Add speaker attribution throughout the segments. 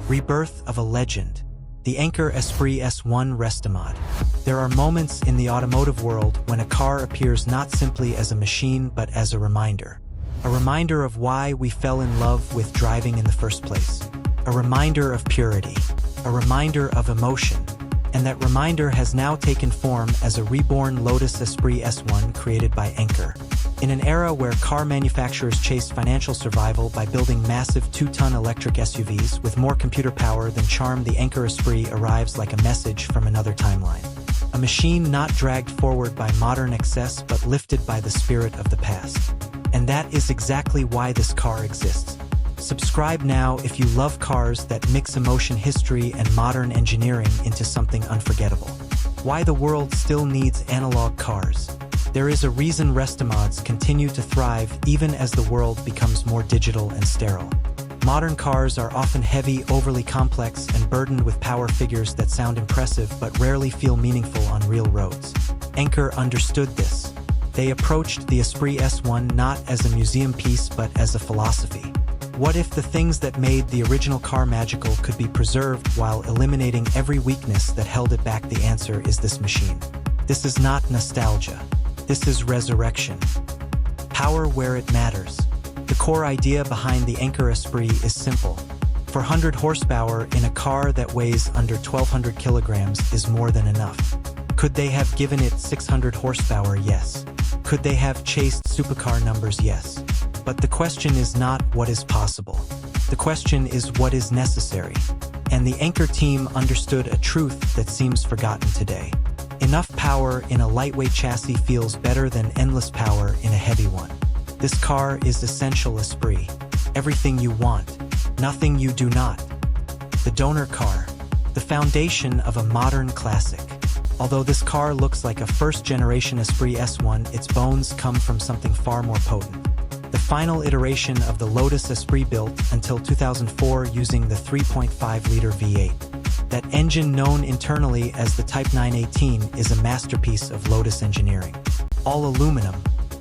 Speaker 1: Rebirth of a legend. The Encor Series S1 restomod. There are moments in the automotive world when a car appears not simply as a machine but as a reminder. A reminder of why we fell in love with driving in the first place. A reminder of purity. A reminder of emotion. And that reminder has now taken form as a reborn Lotus Esprit S1 created by Encor. In an era where car manufacturers chased financial survival by building massive 2-ton electric SUVs with more computer power than charm, the Encor Esprit arrives like a message from another timeline. A machine not dragged forward by modern excess but lifted by the spirit of the past. And that is exactly why this car exists. Subscribe now if you love cars that mix emotion, history, and modern engineering into something unforgettable. Why the world still needs analog cars. There is a reason restomods continue to thrive even as the world becomes more digital and sterile. Modern cars are often heavy, overly complex, and burdened with power figures that sound impressive but rarely feel meaningful on real roads. Encor understood this. They approached the Esprit S1 not as a museum piece but as a philosophy. What if the things that made the original car magical could be preserved while eliminating every weakness that held it back? The answer is this machine. This is not nostalgia. This is resurrection. Power where it matters. The core idea behind the Encor Esprit is simple. 400 horsepower in a car that weighs under 1,200 kilograms is more than enough. Could they have given it 600 horsepower? Yes. Could they have chased supercar numbers? Yes. But the question is not what is possible. The question is what is necessary. And the Encor team understood a truth that seems forgotten today. Enough power in a lightweight chassis feels better than endless power in a heavy one. This car is essential Esprit. Everything you want, nothing you do not. The donor car, the foundation of a modern classic. Although this car looks like a first-generation Esprit S1, its bones come from something far more potent. The final iteration of the Lotus Esprit built until 2004 using the 3.5-liter V8. That engine, known internally as the Type 918, is a masterpiece of Lotus engineering. All aluminum,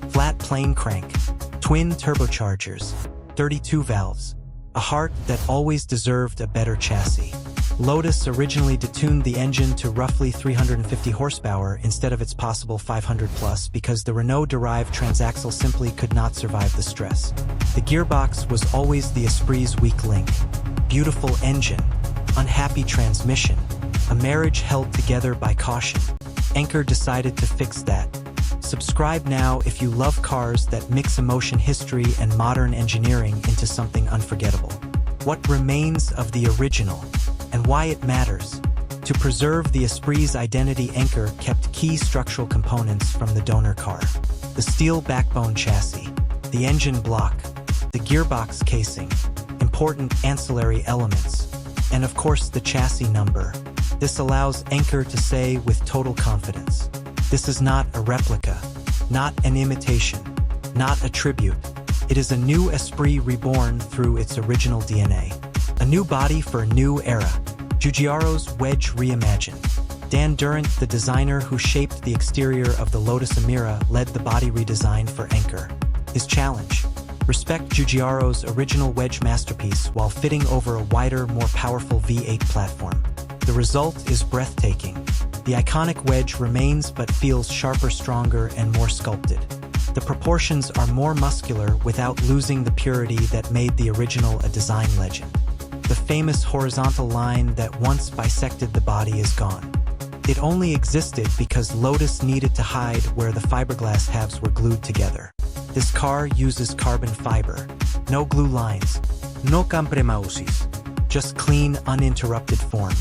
Speaker 1: flat plane crank, twin turbochargers, 32 valves, a heart that always deserved a better chassis. Lotus originally detuned the engine to roughly 350 horsepower instead of its possible 500 plus because the Renault-derived transaxle simply could not survive the stress. The gearbox was always the Esprit's weak link. Beautiful engine, unhappy transmission, a marriage held together by caution. Encor decided to fix that. Subscribe now if you love cars that mix emotion, history, and modern engineering into something unforgettable. What remains of the original? And why it matters. To preserve the Esprit's identity, Encor kept key structural components from the donor car. The steel backbone chassis, the engine block, the gearbox casing, important ancillary elements, and of course the chassis number. This allows Encor to say with total confidence, this is not a replica, not an imitation, not a tribute. It is a new Esprit reborn through its original DNA. A new body for a new era. Giugiaro's wedge reimagined. Dan Durant, the designer who shaped the exterior of the Lotus Emira, led the body redesign for Encor. His challenge: respect Giugiaro's original wedge masterpiece while fitting over a wider, more powerful V8 platform. The result is breathtaking. The iconic wedge remains but feels sharper, stronger, and more sculpted. The proportions are more muscular without losing the purity that made the original a design legend. The famous horizontal line that once bisected the body is gone. It only existed because Lotus needed to hide where the fiberglass halves were glued together. This car uses carbon fiber. No glue lines. No compromisos. Just clean, uninterrupted form.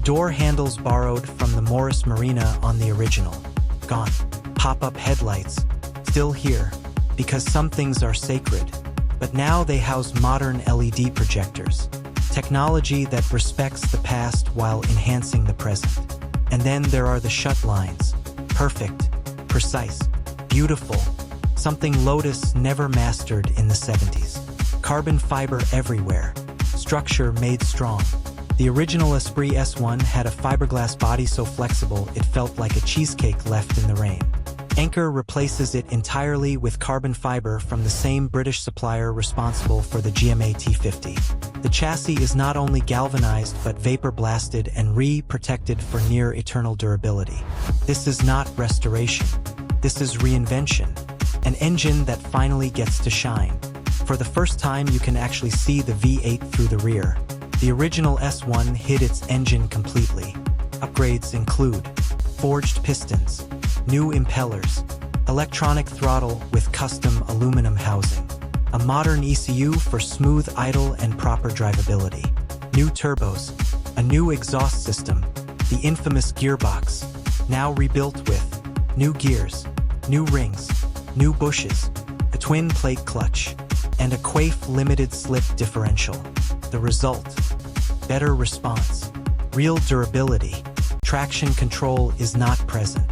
Speaker 1: Door handles borrowed from the Morris Marina on the original. Gone. Pop-up headlights. Still here. Because some things are sacred. But now they house modern LED projectors. Technology that respects the past while enhancing the present. And then there are the shut lines. Perfect, precise, beautiful. Something Lotus never mastered in the 70s. Carbon fiber everywhere. Structure made strong. The original Esprit S1 had a fiberglass body so flexible it felt like a cheesecake left in the rain. Encor replaces it entirely with carbon fiber from the same British supplier responsible for the GMA T50. The chassis is not only galvanized but vapor-blasted and re-protected for near-eternal durability. This is not restoration. This is reinvention. An engine that finally gets to shine. For the first time, you can actually see the V8 through the rear. The original S1 hid its engine completely. Upgrades include forged pistons, new impellers, electronic throttle with custom aluminum housing, a modern ECU for smooth idle and proper drivability, new turbos, a new exhaust system, the infamous gearbox, now rebuilt with new gears, new rings, new bushes, a twin-plate clutch, and a Quaife limited slip differential. The result: better response, real durability. Traction control is not present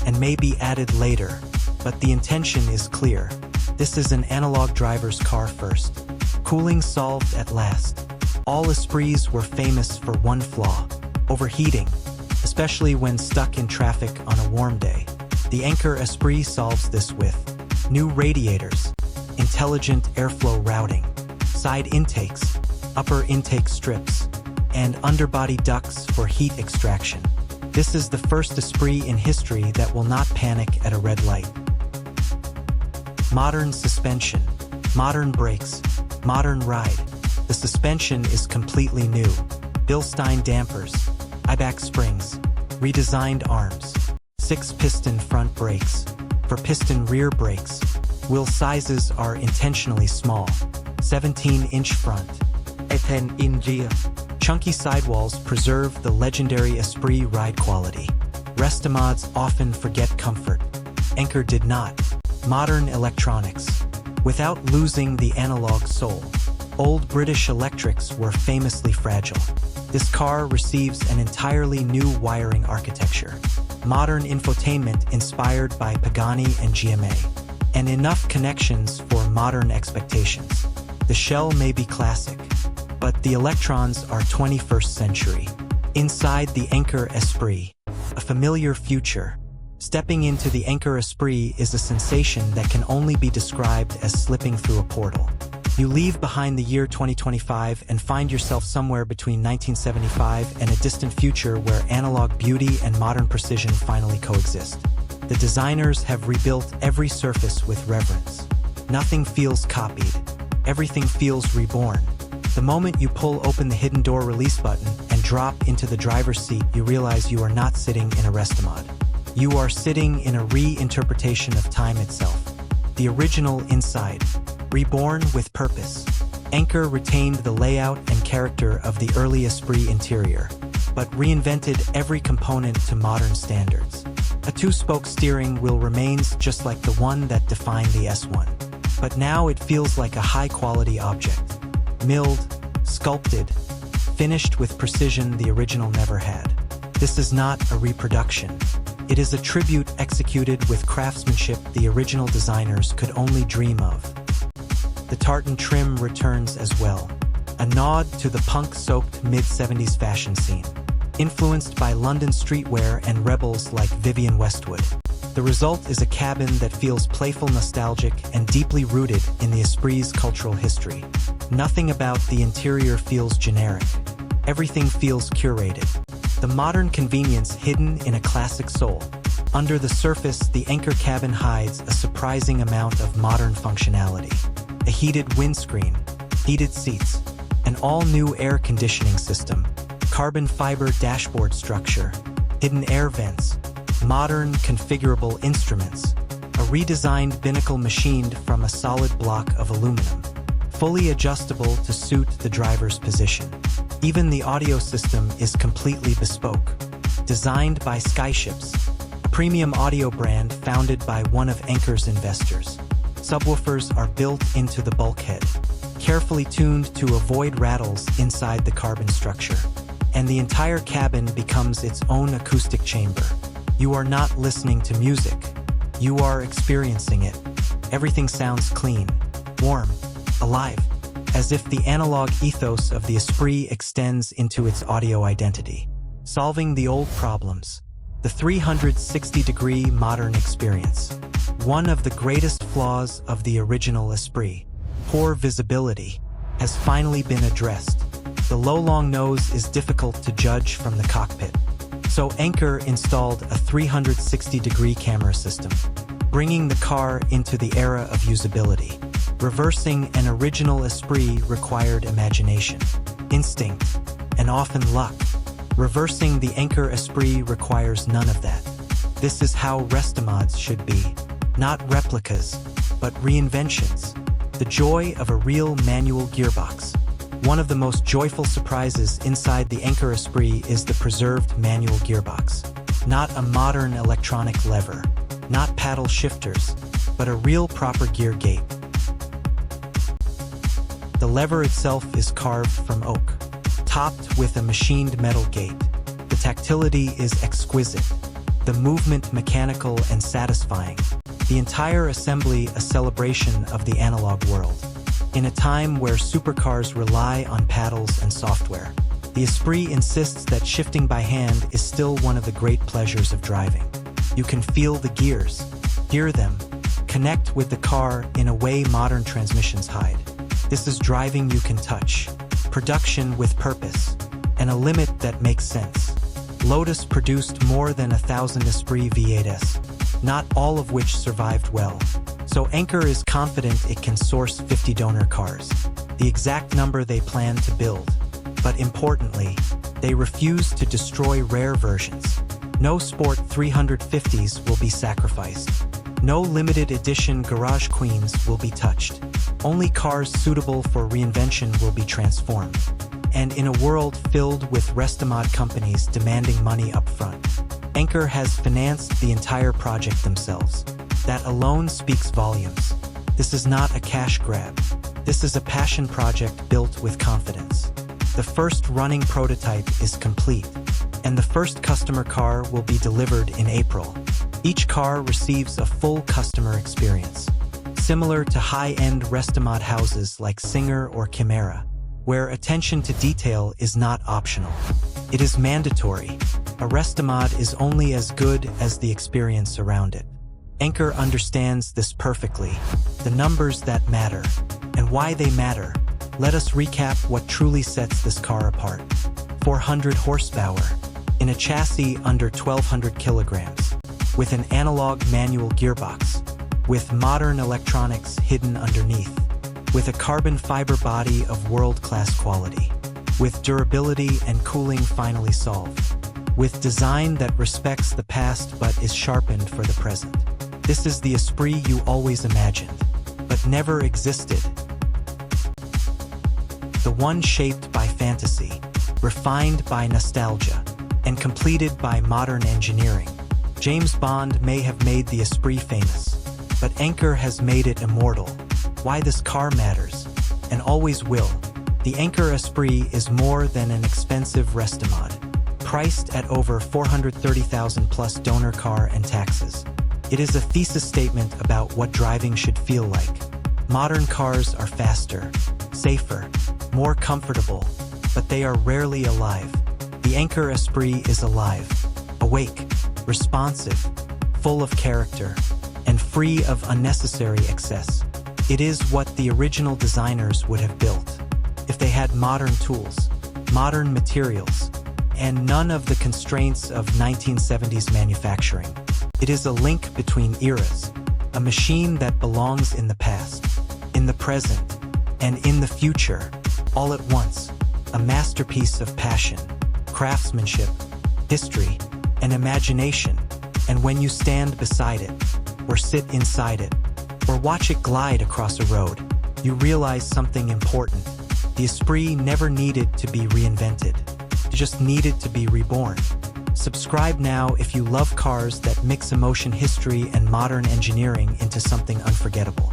Speaker 1: and may be added later, but the intention is clear. This is an analog driver's car first. Cooling solved at last. All Esprits were famous for one flaw: overheating, especially when stuck in traffic on a warm day. The Encor Esprit solves this with new radiators, intelligent airflow routing, side intakes, upper intake strips, and underbody ducts for heat extraction. This is the first Esprit in history that will not panic at a red light. Modern suspension, modern brakes, modern ride. The suspension is completely new. Bilstein dampers, IBAC springs, redesigned arms, 6-piston front brakes. For piston rear brakes, wheel sizes are intentionally small, 17-inch front, 10-inch rear. Chunky sidewalls preserve the legendary Esprit ride quality. Restomods often forget comfort. Encor did not. Modern electronics, without losing the analog soul. Old British electrics were famously fragile. This car receives an entirely new wiring architecture. Modern infotainment inspired by Pagani and GMA. And enough connections for modern expectations. The shell may be classic, but the electrons are 21st century. Inside the Encor Esprit, a familiar future. Stepping into the Encor Esprit is a sensation that can only be described as slipping through a portal. You leave behind the year 2025 and find yourself somewhere between 1975 and a distant future where analog beauty and modern precision finally coexist. The designers have rebuilt every surface with reverence. Nothing feels copied. Everything feels reborn. The moment you pull open the hidden door release button and drop into the driver's seat, you realize you are not sitting in a restomod. You are sitting in a reinterpretation of time itself. The original inside, reborn with purpose. Encor retained the layout and character of the early Esprit interior, but reinvented every component to modern standards. A 2-spoke steering wheel remains just like the one that defined the S1. But now it feels like a high-quality object. Milled, sculpted, finished with precision the original never had. This is not a reproduction. It is a tribute executed with craftsmanship the original designers could only dream of. The tartan trim returns as well, a nod to the punk-soaked mid-70s fashion scene, influenced by London streetwear and rebels like Vivienne Westwood. The result is a cabin that feels playful, nostalgic, and deeply rooted in the Esprit's cultural history. Nothing about the interior feels generic. Everything feels curated. The modern convenience hidden in a classic soul. Under the surface, the Encor cabin hides a surprising amount of modern functionality. A heated windscreen, heated seats, an all-new air conditioning system, carbon fiber dashboard structure, hidden air vents, modern configurable instruments, a redesigned binnacle machined from a solid block of aluminum, fully adjustable to suit the driver's position. Even the audio system is completely bespoke, designed by Skyships, a premium audio brand founded by one of Encor's investors. Subwoofers are built into the bulkhead, carefully tuned to avoid rattles inside the carbon structure, and the entire cabin becomes its own acoustic chamber. You are not listening to music. You are experiencing it. Everything sounds clean, warm, alive, as if the analog ethos of the Esprit extends into its audio identity. Solving the old problems. the 360-degree modern experience. One of the greatest flaws of the original Esprit, poor visibility, has finally been addressed. The low long nose is difficult to judge from the cockpit. So Encor installed a 360-degree camera system, bringing the car into the era of usability. Reversing an original Esprit required imagination, instinct, and often luck. Reversing the Encor Esprit requires none of that. This is how restomods should be. Not replicas, but reinventions. The joy of a real manual gearbox. One of the most joyful surprises inside the Encor Esprit is the preserved manual gearbox. Not a modern electronic lever, not paddle shifters, but a real proper gear gate. The lever itself is carved from oak, topped with a machined metal gate. The tactility is exquisite, the movement mechanical and satisfying. The entire assembly a celebration of the analog world. In a time where supercars rely on paddles and software, the Esprit insists that shifting by hand is still one of the great pleasures of driving. You can feel the gears, hear them, connect with the car in a way modern transmissions hide. This is driving you can touch, production with purpose, and a limit that makes sense. Lotus produced more than 1,000 Esprit V8s, not all of which survived well. So Encor is confident it can source 50 donor cars, the exact number they plan to build. But importantly, they refuse to destroy rare versions. No Sport 350s will be sacrificed. No limited edition Garage Queens will be touched. Only cars suitable for reinvention will be transformed. And in a world filled with restomod companies demanding money up front, Encor has financed the entire project themselves. That alone speaks volumes. This is not a cash grab. This is a passion project built with confidence. The first running prototype is complete, and the first customer car will be delivered in April. Each car receives a full customer experience, similar to high-end restomod houses like Singer or Chimera, where attention to detail is not optional. It is mandatory. A restomod is only as good as the experience around it. Encor understands this perfectly, the numbers that matter, and why they matter. Let us recap what truly sets this car apart. 400 horsepower, in a chassis under 1,200 kilograms, with an analog manual gearbox, with modern electronics hidden underneath, with a carbon fiber body of world-class quality, with durability and cooling finally solved, with design that respects the past but is sharpened for the present. This is the Esprit you always imagined, but never existed. The one shaped by fantasy, refined by nostalgia, and completed by modern engineering. James Bond may have made the Esprit famous, but Encor has made it immortal. Why this car matters, and always will. The Encor Esprit is more than an expensive restomod, priced at over $430,000 plus donor car and taxes. It is a thesis statement about what driving should feel like. Modern cars are faster, safer, more comfortable, but they are rarely alive. The Encor Esprit is alive, awake, responsive, full of character, and free of unnecessary excess. It is what the original designers would have built if they had modern tools, modern materials, and none of the constraints of 1970s manufacturing. It is a link between eras, a machine that belongs in the past, in the present, and in the future, all at once. A masterpiece of passion, craftsmanship, history, and imagination. And when you stand beside it, or sit inside it, or watch it glide across a road, you realize something important. The Esprit never needed to be reinvented. It just needed to be reborn. Subscribe now if you love cars that mix emotion, history, and modern engineering into something unforgettable.